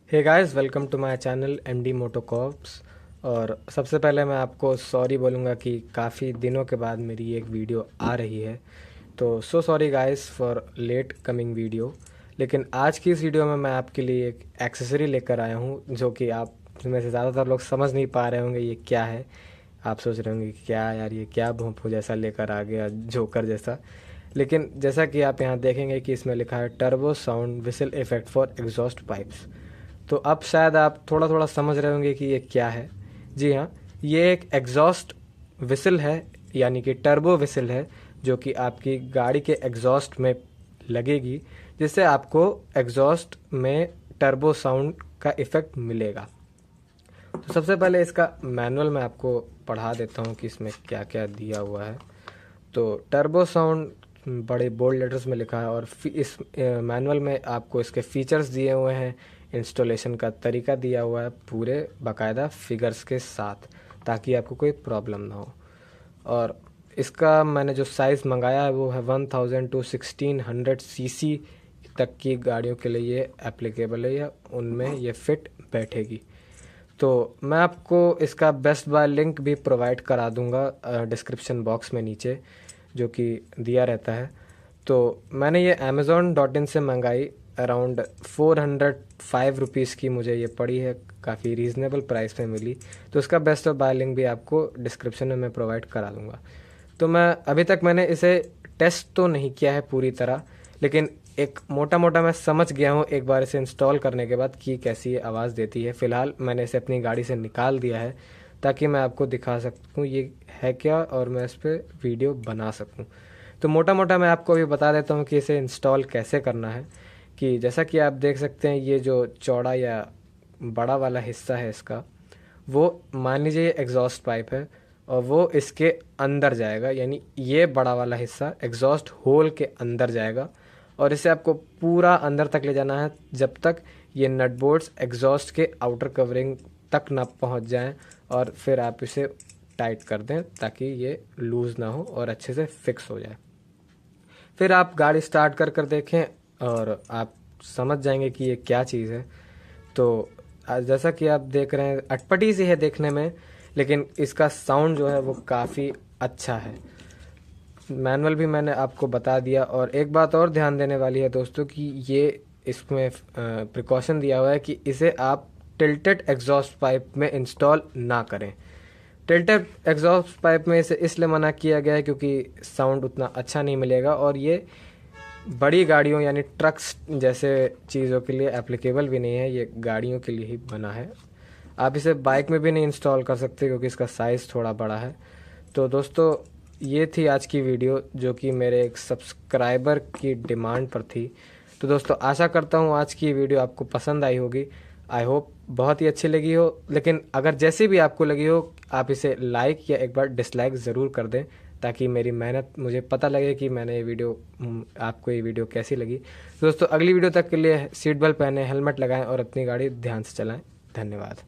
Hey guys, welcome to my channel MD moto corps. और सबसे पहले मैं आपको सॉरी बोलूँगा कि काफ़ी दिनों के बाद मेरी एक वीडियो आ रही है। तो sorry guys for late coming video. लेकिन आज की इस वीडियो में मैं आपके लिए एक एक्सेसरी लेकर आया हूँ जो कि आप में से ज़्यादातर लोग समझ नहीं पा रहे होंगे ये क्या है। आप सोच रहे होंगे कि क्या यार, ये क्या भोंपू जैसा लेकर आ गया, जोकर जैसा। लेकिन जैसा कि आप यहाँ देखेंगे कि इसमें लिखा है turbo sound whistle effect for exhaust pipes. तो अब शायद आप थोड़ा थोड़ा समझ रहे होंगे कि ये क्या है। जी हाँ, ये एक एग्जॉस्ट विसल है, यानी कि टर्बो विसल है, जो कि आपकी गाड़ी के एग्जॉस्ट में लगेगी, जिससे आपको एग्जॉस्ट में टर्बो साउंड का इफ़ेक्ट मिलेगा। तो सबसे पहले इसका मैनुअल मैं आपको पढ़ा देता हूँ कि इसमें क्या क्या दिया हुआ है। तो टर्बो साउंड बड़े बोल्ड लेटर्स में लिखा है, और इस मैनुअल में आपको इसके फीचर्स दिए हुए हैं, इंस्टॉलेशन का तरीका दिया हुआ है पूरे बाकायदा फिगर्स के साथ, ताकि आपको कोई प्रॉब्लम ना हो। और इसका मैंने जो साइज़ मंगाया है वो है 1000 to 1600 सीसी तक की गाड़ियों के लिए ये एप्लीकेबल है, या उनमें ये फिट बैठेगी। तो मैं आपको इसका बेस्ट बाय लिंक भी प्रोवाइड करा दूंगा डिस्क्रिप्शन बॉक्स में नीचे, जो कि दिया रहता है। तो मैंने ये amazon.in से मंगाई, अराउंड 405 रुपीज़ की मुझे ये पड़ी है, काफ़ी रीज़नेबल प्राइस में मिली। तो इसका बेस्ट बाय लिंक भी आपको डिस्क्रिप्शन में मैं प्रोवाइड करा दूंगा। तो मैं अभी तक मैंने इसे टेस्ट तो नहीं किया है पूरी तरह, लेकिन एक मोटा मोटा मैं समझ गया हूँ एक बार इसे इंस्टॉल करने के बाद कि कैसी ये आवाज़ देती है। फ़िलहाल मैंने इसे अपनी गाड़ी से निकाल दिया है ताकि मैं आपको दिखा सकूँ ये है क्या, और मैं इस पर वीडियो बना सकूँ। तो मोटा मोटा मैं आपको अभी बता देता हूँ कि इसे इंस्टॉल कैसे करना है। कि जैसा कि आप देख सकते हैं, ये जो चौड़ा या बड़ा वाला हिस्सा है इसका, वो मान लीजिए ये एग्जॉस्ट पाइप है, और वो इसके अंदर जाएगा, यानी ये बड़ा वाला हिस्सा एग्जॉस्ट होल के अंदर जाएगा, और इसे आपको पूरा अंदर तक ले जाना है जब तक ये नट बोल्ट्स एग्जॉस्ट के आउटर कवरिंग तक ना पहुंच जाएं, और फिर आप इसे टाइट कर दें ताकि ये लूज़ ना हो और अच्छे से फिक्स हो जाए। फिर आप गाड़ी स्टार्ट कर कर देखें और आप समझ जाएंगे कि ये क्या चीज़ है। तो जैसा कि आप देख रहे हैं, अटपटी सी है देखने में, लेकिन इसका साउंड जो है वो काफ़ी अच्छा है। मैनुअल भी मैंने आपको बता दिया। और एक बात और ध्यान देने वाली है दोस्तों, कि ये इसमें प्रिकॉशन दिया हुआ है कि इसे आप टिल्टेड एग्जॉस्ट पाइप में इंस्टॉल ना करें। टिल्टेड एग्जॉस्ट पाइप में इसे इसलिए मना किया गया है क्योंकि साउंड उतना अच्छा नहीं मिलेगा, और ये बड़ी गाड़ियों यानी ट्रक्स जैसे चीज़ों के लिए एप्लीकेबल भी नहीं है, ये गाड़ियों के लिए ही बना है। आप इसे बाइक में भी नहीं इंस्टॉल कर सकते क्योंकि इसका साइज़ थोड़ा बड़ा है। तो दोस्तों, ये थी आज की वीडियो जो कि मेरे एक सब्सक्राइबर की डिमांड पर थी। तो दोस्तों, आशा करता हूँ आज की वीडियो आपको पसंद आई होगी। आई होप बहुत ही अच्छी लगी हो। लेकिन अगर जैसी भी आपको लगी हो, आप इसे लाइक या एक बार डिसलाइक ज़रूर कर दें, ताकि मेरी मेहनत, मुझे पता लगे कि मैंने ये वीडियो, आपको ये वीडियो कैसी लगी। तो दोस्तों, अगली वीडियो तक के लिए सीट बेल्ट पहने, हेलमेट लगाएं और अपनी गाड़ी ध्यान से चलाएं। धन्यवाद।